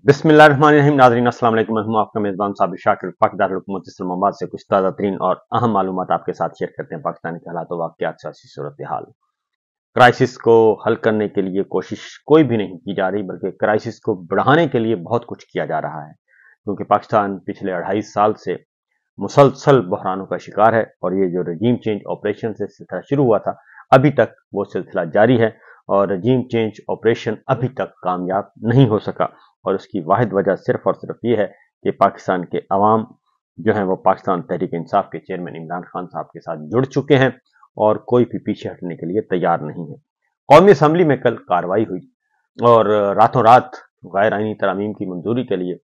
बिस्मिल्लाहिर्रहमानिर्रहीम। नाज़रीन अस्सलाम वालेकुम। मैं हूं आपका मेज़बान साबिर शाकिर। पाकिस्तान हुकूमत इस्लामाबाद से कुछ ताज़ा तरीन और अहम मालूमात आपके साथ शेयर करते हैं। पाकिस्तान के हालात व वाक़ियात, सियासी सूरत हाल, क्राइसिस को हल करने के लिए कोशिश कोई भी नहीं की जा रही, बल्कि क्राइसिस को बढ़ाने के लिए बहुत कुछ किया जा रहा है। क्योंकि पाकिस्तान पिछले 2.5 साल से मुसलसल बहरानों का शिकार है और ये जो रजीम चेंज ऑपरेशन से सिलसिला शुरू हुआ था, अभी तक वो सिलसिला जारी है और रजीम चेंज ऑपरेशन अभी तक कामयाब नहीं हो सका। और उसकी वाहिद वजह सिर्फ और सिर्फ ये है कि पाकिस्तान के अवाम जो है वो पाकिस्तान तहरीक इंसाफ के चेयरमैन इमरान खान साहब के साथ जुड़ चुके हैं और कोई भी पीछे हटने के लिए तैयार नहीं है। कौमी असम्बली में कल कार्रवाई हुई और रातों रात गैर आईनी तरामीम की मंजूरी के लिए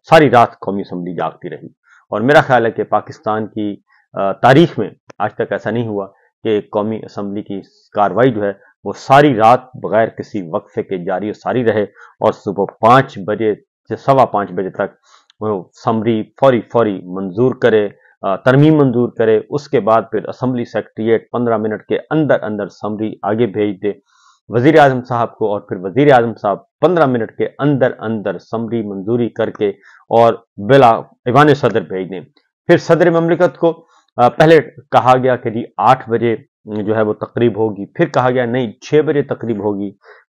सारी रात कौमी असम्बली जागती रही। और मेरा ख्याल है कि पाकिस्तान की तारीख में आज तक ऐसा नहीं हुआ कि कौमी असम्बली की कार्रवाई जो है वो सारी रात बगैर किसी वक्फे के जारी और सारी रहे और सुबह 5 बजे से 5:15 बजे तक वो समरी फौरी मंजूर करे, तरमीम मंजूर करे। उसके बाद फिर असम्बली सेक्रेटरीट 15 मिनट के अंदर अंदर समरी आगे भेज दे वजीर आजम साहब को और फिर वजीर आजम साहब 15 मिनट के अंदर अंदर समरी मंजूरी करके और बिला ईवान सदर भेज दें। फिर सदर ममलिकत को पहले कहा गया कि जी 8 बजे जो है वो तकरीब होगी, फिर कहा गया नहीं 6 बजे तकरीब होगी,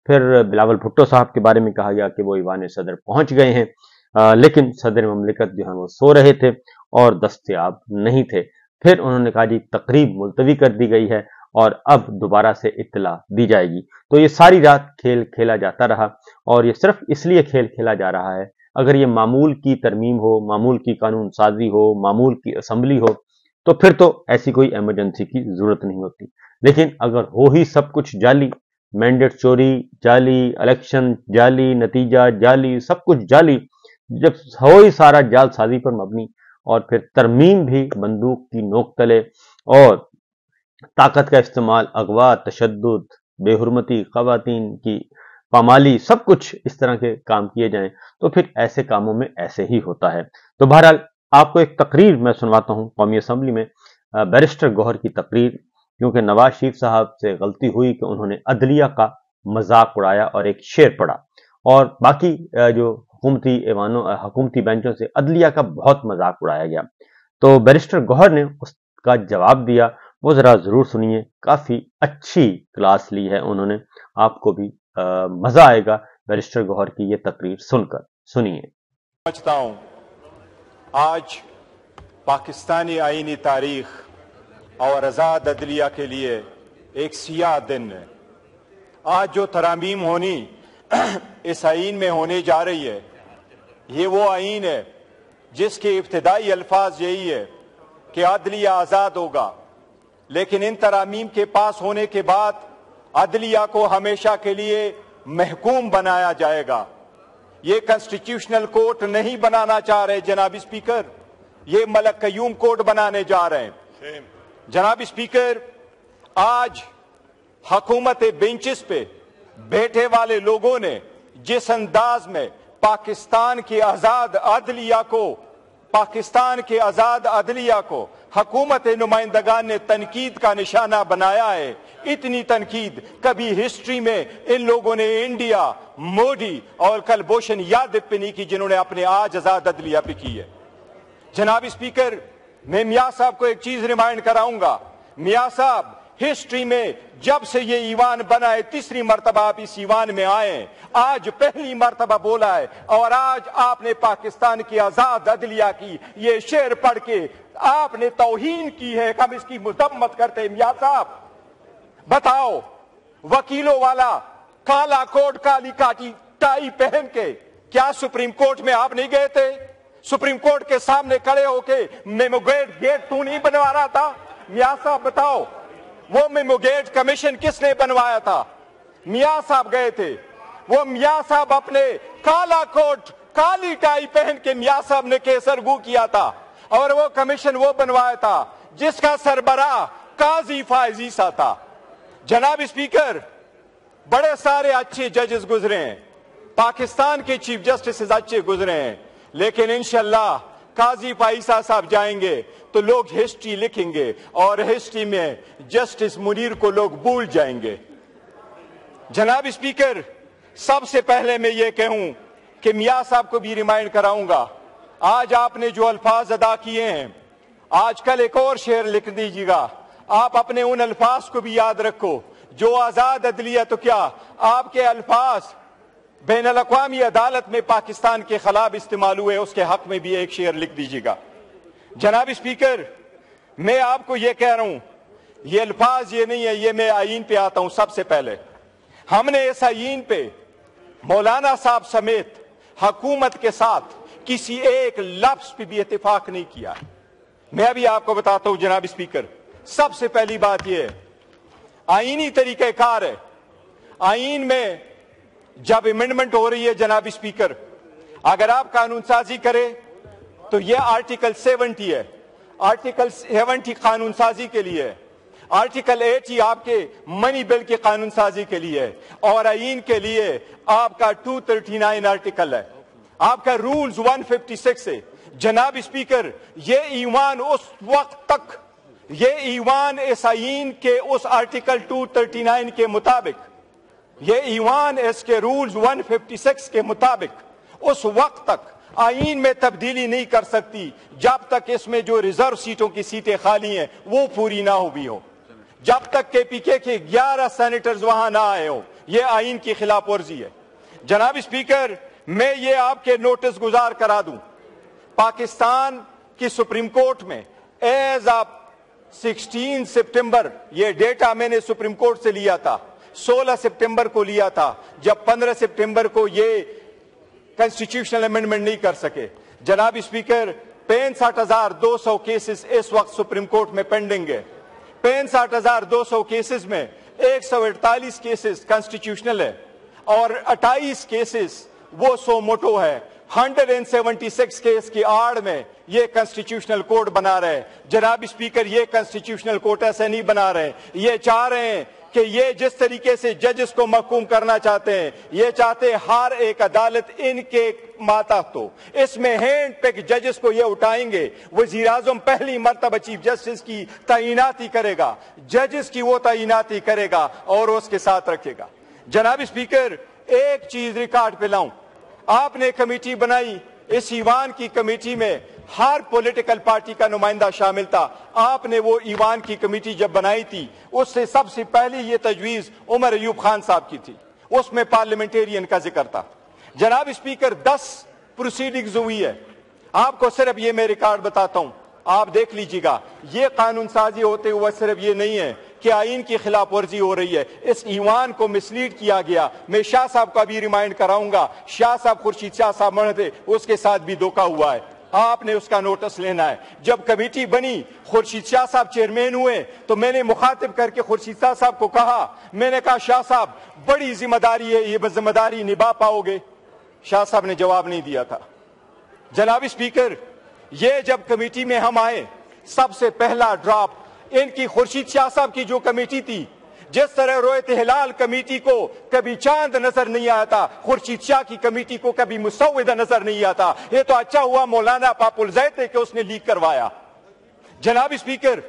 फिर बिलावल भुट्टो साहब के बारे में कहा गया कि वो ईवान सदर पहुंच गए हैं, लेकिन सदर ममलिकत जो है वो सो रहे थे और दस्तयाब नहीं थे। फिर उन्होंने कहा जी तकरीब मुलतवी कर दी गई है और अब दोबारा से इत्तला दी जाएगी। तो ये सारी रात खेल खेला जाता रहा और ये सिर्फ इसलिए खेल खेला जा रहा है, अगर ये मामूल की तरमीम हो, मामूल की कानून साजी हो, मामूल की असम्बली हो, तो फिर तो ऐसी कोई इमरजेंसी की जरूरत नहीं होती। लेकिन अगर हो ही सब कुछ जाली, मैंडेट चोरी जाली, इलेक्शन जाली, नतीजा जाली, सब कुछ जाली, जब हो ही सारा जालसाजी पर मबनी और फिर तरमीम भी बंदूक की नोक तले और ताकत का इस्तेमाल, अगवा, तशद्दुद, बेहुरमती, खवातीन की पामाली, सब कुछ इस तरह के काम किए जाएं तो फिर ऐसे कामों में ऐसे ही होता है। तो बहरहाल आपको एक तकरीर मैं सुनवाता हूं कौमी असम्बली में, बैरिस्टर गौहर की तकरीर, क्योंकि नवाज शरीफ साहब से गलती हुई कि उन्होंने अदलिया का मजाक उड़ाया और एक शेर पढ़ा और बाकी जो हुकूमती बेंचों से अदलिया का बहुत मजाक उड़ाया गया। तो बैरिस्टर गौहर ने उसका जवाब दिया, वो जरा जरूर सुनिए। काफी अच्छी क्लास ली है उन्होंने, आपको भी मजा आएगा बैरिस्टर गौहर की ये तकरीर सुनकर। सुनिए। समझता हूं आज पाकिस्तानी आईनी तारीख और आजाद अदलिया के लिए एक सियाह दिन है। आज जो तरामीम होनी इस आईन में होने जा रही है, ये वो आईन है जिसके इब्तिदाई अल्फाज यही है कि अदलिया आजाद होगा, लेकिन इन तरामीम के पास होने के बाद अदलिया को हमेशा के लिए महकूम बनाया जाएगा। ये कॉन्स्टिट्यूशनल कोर्ट नहीं बनाना चाह रहे जनाब स्पीकर, ये मलक कयूम कोर्ट बनाने जा रहे हैं। जनाब स्पीकर, आज हुकूमत बेंचेस पे बैठे वाले लोगों ने जिस अंदाज में पाकिस्तान के आजाद अदलिया को हुकूमत नुमाइंदगान ने तनकीद का निशाना बनाया है, इतनी तनकीद कभी हिस्ट्री में इन लोगों ने इंडिया, मोदी और कलभूषण यादव पे नहीं की, जिन्होंने अपने आज आजाद अदलिया पे की है। जनाब स्पीकर, मैं मियां साहब को एक चीज रिमाइंड कराऊंगा। मियां साहब, हिस्ट्री में जब से ये ईवान बना है, तीसरी मर्तबा आप इस ईवान में आए, आज पहली मर्तबा बोला है और आज आपने पाकिस्तान की आजाद अदलिया की ये शेर पढ़ के आपने तौहीन की है। हम इसकी मजम्मत करते हैं। मियां साहब बताओ, वकीलों वाला काला कोट, काली काटी टाई पहन के क्या सुप्रीम कोर्ट में आप नहीं गए थे? सुप्रीम कोर्ट के सामने खड़े होके मेमोगेट गेट तू नहीं बनवा रहा था? मियां साहब बताओ, वो मेमोगेट कमीशन किसने बनवाया था? मियां साहब गए थे। वो मियां साहब अपने काला कोट, काली टाई पहन के मियां साहब ने केसरगू किया था और वो कमीशन वो बनवाया था जिसका सरबराह काजी फायजीसा था। जनाब स्पीकर, बड़े सारे अच्छे जजेस गुजरे हैं, पाकिस्तान के चीफ जस्टिस अच्छे गुजरे हैं, लेकिन इंशाल्लाह काजी फायजीसा साहब जाएंगे तो लोग हिस्ट्री लिखेंगे और हिस्ट्री में जस्टिस मुनीर को लोग भूल जाएंगे। जनाब स्पीकर, सबसे पहले मैं ये कहूं کہ میاں صاحب کو بھی ریمائنڈ کراؤں گا، آج آپ نے جو الفاظ ادا کیے ہیں، آج کل ایک اور شعر لکھ دیجیے گا، آپ اپنے ان الفاظ کو بھی یاد رکھو، جو آزاد عدلیہ تو کیا، آپ کے الفاظ بین الاقوامی عدالت میں پاکستان کے خلاف استعمال ہوئے، اس کے حق میں بھی ایک شعر لکھ دیجیے گا۔ جناب اسپیکر، میں آپ کو یہ کہہ رہا ہوں، یہ الفاظ یہ نہیں ہے، یہ میں آئین پہ آتا ہوں۔ سب سے پہلے ہم نے اس آئین پہ مولانا صاحب سمیت حکومت کے ساتھ کسی ایک لفظ پہ بھی اتفاق نہیں کیا۔ میں ابھی آپ کو بتاتا ہوں جناب اسپیکر، سب سے پہلی بات یہ ہے، آئینی طریقہ کار ہے، آئین میں جب امینڈمنٹ ہو رہی ہے جناب اسپیکر، اگر آپ قانون سازی کرے تو یہ آرٹیکل 70 ہے، آرٹیکل 70 قانون سازی کے لیے ہے، آرٹیکل 80 آپ کے منی بل کی قانون سازی کے لیے ہے، اور آئین کے لیے آپ کا 239 آرٹیکل ہے، آپ کا رولز 156 ہے۔ جناب اسپیکر، یہ ایوان اس وقت تک، یہ ایوان اس آئین کے اس آرٹیکل 239 کے مطابق، یہ ایوان اس کے رولز 156 کے مطابق اس وقت تک آئین میں تبدیلی نہیں کر سکتی جب تک اس میں جو ریزرو سیٹوں کی سیٹیں خالی ہیں وہ پوری نہ ہوئی ہو، جب تک کے پی کے 11 سینیٹرز وہاں نہ آئے ہوں۔ یہ آئین کی خلاف ورزی ہے۔ جناب اسپیکر، میں یہ آپ کے نوٹس گزار کرا دوں، پاکستان کی سپریم کورٹ میں ایز آف 16 سپٹمبر، یہ ڈیٹا میں نے سپریم کورٹ سے لیا تھا، 16 سپٹمبر کو لیا تھا، جب 15 سپٹمبر کو یہ کنسٹیٹیوشنل امینڈمنٹ نہیں کر سکے۔ جناب اسپیکر، 65,200 کیسز اس وقت سپریم کورٹ میں پینڈنگ ہے۔ 65,200 کیسز میں 148 کیسز کنسٹیٹیوشنل ہے اور 28 کیسز وہ سو موٹو ہے۔ 176 کیس کی آڑ میں یہ کنسٹیٹیوشنل کوڈ بنا رہے۔ جناب اسپیکر، یہ کنسٹیٹیوشنل کوڈ ایسے نہیں بنا رہے، یہ چاہ رہے ہیں کہ یہ جس طریقے سے ججز کو محکوم کرنا چاہتے ہیں، یہ چاہتے ہیں ہر ایک عدالت ان کے ماتحت ہو۔ اس میں ہینڈ پک ججز کو یہ اٹھائیں گے، وزیر اعظم پہلی مرتبہ چیف جسٹس کی تعیناتی کرے گا، ججز کی وہ تعیناتی کرے گا اور اس کے ساتھ رکھے گا۔ جناب اسپیکر، ایک چیز ریکارڈ پہ لاؤں، آپ نے کمیٹی بنائی، اس ایوان کی کمیٹی میں ہر پولیٹیکل پارٹی کا نمائندہ شامل تھا۔ آپ نے وہ ایوان کی کمیٹی جب بنائی تھی، اس سے سب سے پہلی یہ تجویز عمر ایوب خان صاحب کی تھی، اس میں پارلیمنٹیرین کا ذکر تھا۔ جناب اسپیکر، 10 پروسیڈنگز ہوئی ہے، آپ کو صرف یہ میں ریکارڈ بتاتا ہوں، آپ دیکھ لیجیے گا۔ یہ قانون سازی ہوتے ہوئے صرف یہ نہیں ہے کہ آئین کی خلاف ورزی ہو رہی ہے، اس ایوان کو مسلیڈ کیا گیا۔ میں شاہ صاحب کا بھی ریمائنڈ کراؤں گا، شاہ صاحب خورشید شاہ صاحب مرے تھے، اس کے ساتھ بھی دھوکہ ہوا ہے، آپ نے اس کا نوٹس لینا ہے۔ جب کمیٹی بنی، خورشید شاہ صاحب چیئرمین ہوئے تو میں نے مخاطب کر کے خورشید شاہ صاحب کو کہا، میں نے کہا شاہ صاحب بڑی ذمہ داری ہے، یہ ذمہ داری نبھا پاؤ گے؟ شاہ صاحب نے جواب نہیں دیا تھا۔ جناب اسپیکر، یہ جب کمیٹی میں ہم آئے، سب سے پہلا ڈراپ ان کی خورشید شاہ صاحب کی جو کمیٹی تھی، جس طرح رویت ہلال کمیٹی کو کبھی چاند نظر نہیں آتا، خورشید شاہ کی کمیٹی کو کبھی مسودہ نظر نہیں آتا۔ یہ تو اچھا ہوا مولانا پاپل زید کہ اس نے لیک کروایا۔ جناب اسپیکر،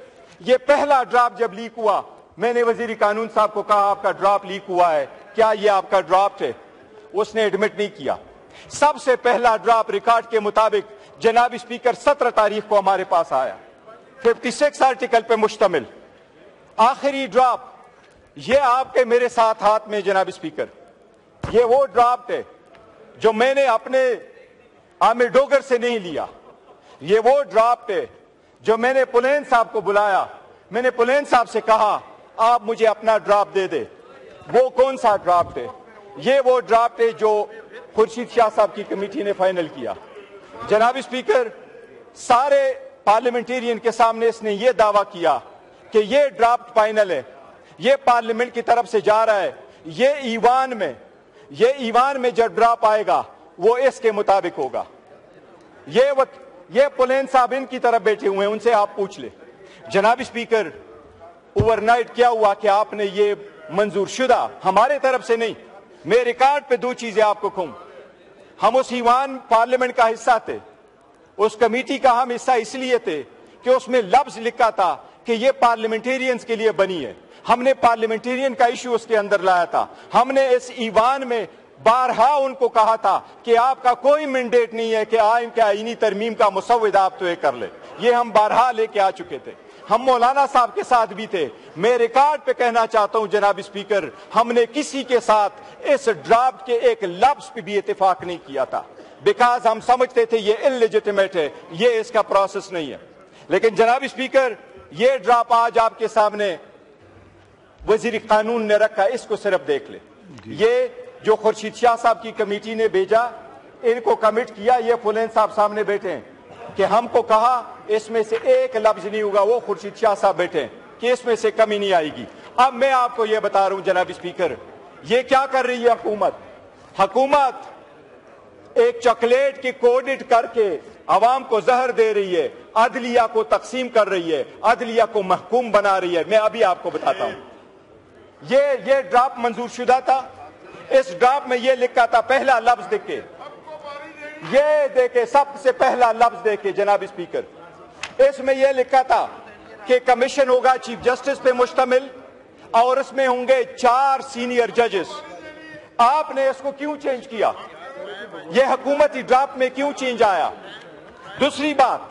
یہ پہلا ڈراپ جب لیک ہوا، میں نے وزیر قانون صاحب کو کہا آپ کا ڈراپ لیک ہوا ہے، کیا یہ آپ کا ڈراپ ہے؟ اس نے ایڈمٹ نہیں کیا۔ سب سے پہلا ڈراپ ریکارڈ کے مطابق جناب اسپیکر 17 تاریخ کو ہمارے پاس آیا، 56 آرٹیکل پہ مشتمل۔ آخری ڈراپ یہ آپ کے میرے ساتھ ہاتھ میں جناب اسپیکر، یہ وہ ڈرافٹ ہے جو میں نے اپنے عامر ڈوگر سے نہیں لیا، یہ وہ ڈرافٹ ہے جو میں نے پلین صاحب کو بلایا، میں نے پلین صاحب سے کہا آپ مجھے اپنا ڈرافٹ دے دے۔ وہ کون سا ڈرافٹ ہے؟ یہ وہ ڈرافٹ ہے جو خورشید شاہ صاحب کی کمیٹی نے فائنل کیا۔ جناب اسپیکر، سارے پارلیمنٹیرین کے سامنے اس نے یہ دعویٰ کیا کہ یہ ڈرافٹ فائنل ہے، یہ پارلیمنٹ کی طرف سے جا رہا ہے، یہ ایوان میں جب ڈراپ آئے گا وہ اس کے مطابق ہوگا۔ یہ پلین صاحب ان کی طرف بیٹھے ہوئے ہیں، ان سے آپ پوچھ لیں۔ جناب اسپیکر، اوور نائٹ کیا ہوا کہ آپ نے یہ منظور شدہ، ہمارے طرف سے نہیں، میں ریکارڈ پہ 2 چیزیں آپ کو کہوں۔ ہم اس ایوان پارلیمنٹ کا حصہ تھے، اس کمیٹی کا ہم حصہ اس لیے تھے کہ اس میں لفظ لکھا تھا کہ یہ پارلیمنٹیرینز کے لیے بنی ہے۔ ہم نے پارلیمنٹیرین کا ایشو اس کے اندر لایا تھا، ہم نے اس ایوان میں बारहा उनको कहा था कि आपका कोई मैंडेट नहीं है कि आइन के आईनी तरमीम का मुसव्विदा आप तो कर ले। ये हम बारहा लेके आ चुके थे, हम मौलाना साहब के साथ भी थे। मैं रिकॉर्ड पे कहना चाहता हूं जनाब स्पीकर, हमने किसी के साथ इस ड्राफ्ट के एक लफ्ज पे भी इत्तेफाक नहीं किया था, बिकॉज हम समझते थे ये इलेजिटिमेट है, ये इसका प्रोसेस नहीं है। लेकिन जनाब स्पीकर, ये ड्राफ्ट आज आपके सामने वजीर कानून ने रखा, इसको सिर्फ देख ले। ये जो खुर्शीद शाह साहब की कमेटी ने भेजा, इनको कमिट किया, ये फुलैन साहब सामने बैठे हैं कि हमको कहा इसमें से एक लफ्ज नहीं होगा, वो खुर्शीद शाह साहब बैठे हैं कि इसमें से कमी नहीं आएगी। अब मैं आपको ये बता रहा हूं जनाब स्पीकर, ये क्या कर रही है हुकूमत? हुकूमत एक चॉकलेट की कोडिट करके अवाम को जहर दे रही है, अदलिया को तकसीम कर रही है, अदलिया को महकूम बना रही है। मैं अभी आपको बताता हूं, ये ड्राफ्ट मंजूर शुदा था। इस ड्राफ्ट में ये लिखा था, पहला लफ्ज देखे, ये देखे, सबसे पहला लफ्ज देखे जनाब स्पीकर, इसमें यह लिखा था कि कमीशन होगा चीफ जस्टिस पे मुश्तमिल और इसमें होंगे 4 सीनियर जजेस। आपने इसको क्यों चेंज किया? यह हुकूमती ड्राफ्ट में क्यों चेंज आया? दूसरी बात,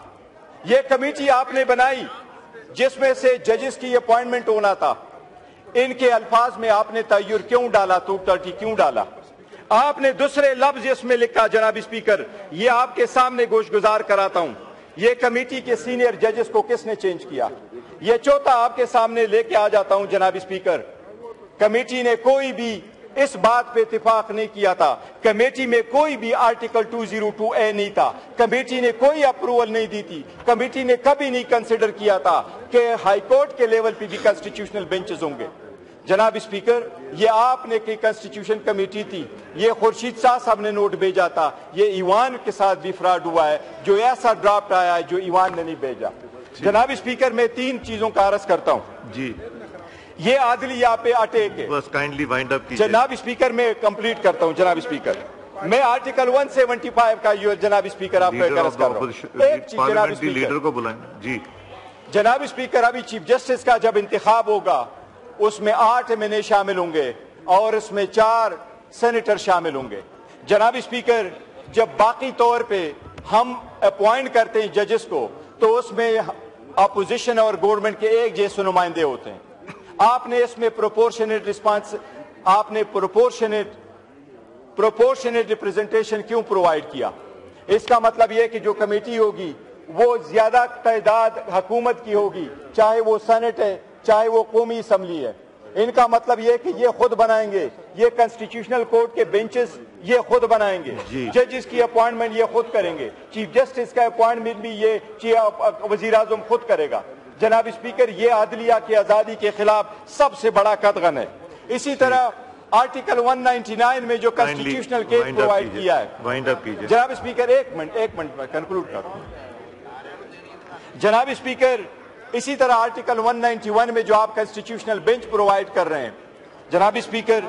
यह कमेटी आपने बनाई जिसमें से जजेस की अपॉइंटमेंट होना था, इनके अल्फाज में आपने तय्युर क्यों डाला, 230 क्यों डाला? आपने दूसरे लफ्ज इसमें लिखा जनाब स्पीकर, ये आपके सामने गोशगुजार कराता हूं, ये कमेटी के सीनियर जजेस को किसने चेंज किया? ये चौथा आपके सामने लेके आ जाता हूं जनाब स्पीकर, कमेटी ने कोई भी इस बात पे इत्तेफाक नहीं किया था, कमेटी में कोई भी आर्टिकल 202A नहीं था, कमेटी ने कोई अप्रूवल नहीं दी थी, कमेटी ने कभी नहीं कंसिडर किया था कि हाई कोर्ट के लेवल पे भी कॉन्स्टिट्यूशनल बेंचेस होंगे। जनाब स्पीकर, ये आपने की कॉन्स्टिट्यूशन कमेटी थी, ये खुर्शीद शाह साहब ने नोट भेजा था, ये ईवान के साथ भी फ्रॉड हुआ है, जो ऐसा ड्राफ्ट आया है जो ईवान ने नहीं भेजा। जनाब स्पीकर, मैं 3 चीजों का अर्ज करता हूं जी। ये आदलिया पे अटैक है, बस काइंडली वाइंड अप कीजिए। जनाब स्पीकर, मैं कंप्लीट करता हूं जनाब स्पीकर, मैं आर्टिकल 175 का जनाब स्पीकर आपको अर्ज कर रहा हूं। एक चीज जनाब स्पीकर, लीडर को बुलाएं जी। जनाब स्पीकर, अभी चीफ जस्टिस का जब इंतखाब होगा उसमें 8 एमएनए शामिल होंगे और इसमें 4 सेनेटर शामिल होंगे। जनाब स्पीकर, जब बाकी तौर पे हम अपॉइंट करते हैं जजेस को, तो उसमें अपोजिशन और गवर्नमेंट के एक जैसे नुमाइंदे होते हैं। आपने इसमें प्रोपोर्शनेट रिस्पांस, आपने प्रोपोर्शनेट रिप्रेजेंटेशन क्यों प्रोवाइड किया? इसका मतलब यह कि जो कमेटी होगी वो ज्यादा तादाद हुकूमत की होगी, चाहे वो सेनेट है चाहे वो कौमी असम्बली है। इनका मतलब यह कि ये खुद बनाएंगे, ये कॉन्स्टिट्यूशनल कोर्ट के बेंचेस ये खुद बनाएंगे, जजेस की अपॉइंटमेंट ये खुद करेंगे, चीफ जस्टिस का अपॉइंटमेंट भी ये वजीर आजम खुद करेगा। जनाब स्पीकर, ये अदलिया की आजादी के खिलाफ सबसे बड़ा कदगन है। इसी तरह आर्टिकल 199 में जो कॉन्स्टिट्यूशनल केस प्रोवाइड किया है, जनाब स्पीकर, एक मिनट में कंक्लूड करूं। जनाब स्पीकर, इसी तरह आर्टिकल 191 में जो आप कॉन्स्टिट्यूशनल बेंच प्रोवाइड कर रहे हैं, जनाब स्पीकर,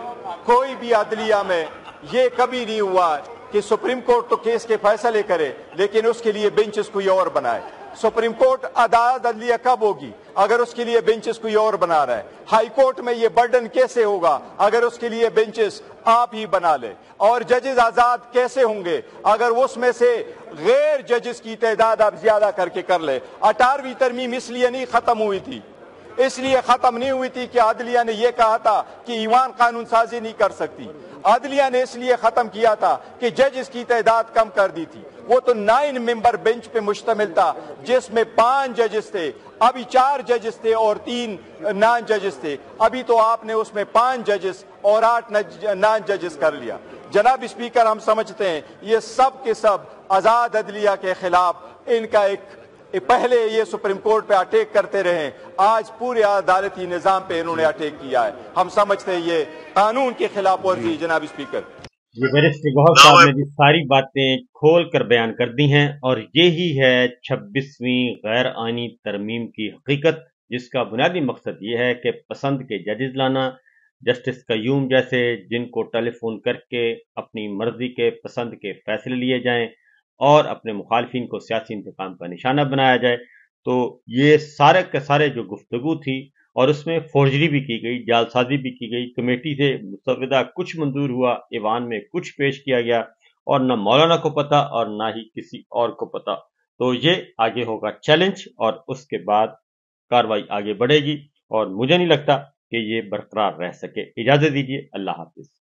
कोई भी अदलिया में ये कभी नहीं हुआ कि सुप्रीम कोर्ट तो केस के फैसले करे लेकिन उसके लिए बेंचेस कोई और बनाए। सुप्रीम कोर्ट अदालत अदलिया कब होगी अगर उसके लिए बेंचेस कोई और बना रहा है? हाई कोर्ट में ये बर्डन कैसे होगा अगर उसके लिए बेंचेस आप ही बना ले? और जजेस आजाद कैसे होंगे अगर उसमें से गैर जजेस की तादाद आप ज्यादा करके कर ले? 18वीं तरमीम इसलिए नहीं खत्म हुई थी, इसलिए खत्म नहीं हुई थी कि अदलिया ने यह कहा था कि ईवान कानून साजी नहीं कर सकती। अदलिया ने इसलिए खत्म किया था कि जजेस की तादाद कम कर दी थी। वो तो 9 मेंबर बेंच पे मुश्तमिल था जिसमें 5 जजेस थे, अभी 4 जजेस थे और 3 नॉन जजेस थे। अभी तो आपने उसमें 5 जजेस और 8 नॉन जजेस कर लिया। जनाब स्पीकर, हम समझते हैं ये सब के सब आजाद अदलिया के खिलाफ इनका एक पहले ये सुप्रीम कोर्ट पे अटैक करते रहे, आज पूरे अदालती निजाम पे इन्होंने अटैक किया है। हम समझते हैं ये कानून के खिलाफ वर्जी। जनाब स्पीकर, ये बैरिस्टर गौहर साहब ने भी सारी बातें खोल कर बयान कर दी हैं और यही है 26वीं गैर आईनी तरमीम की हकीकत, जिसका बुनियादी मकसद ये है कि पसंद के जजेस लाना, जस्टिस कयूम जैसे जिनको टेलीफोन करके अपनी मर्जी के पसंद के फैसले लिए जाएं और अपने मुखालफिन को सियासी इंतकाम का निशाना बनाया जाए। तो ये सारे के सारे जो गुफ्तगू थी اور اس میں فورجری بھی کی گئی، جعلسازی بھی کی گئی، کمیٹی سے مسودہ کچھ منظور ہوا، ایوان میں کچھ پیش کیا گیا، اور نہ مولانا کو پتا اور نہ ہی کسی اور کو پتا۔ تو یہ آگے ہوگا چیلنج، اور اس کے بعد کاروائی آگے بڑھے گی، اور مجھے نہیں لگتا کہ یہ برقرار رہ سکے۔ اجازت دیجیے، اللہ حافظ۔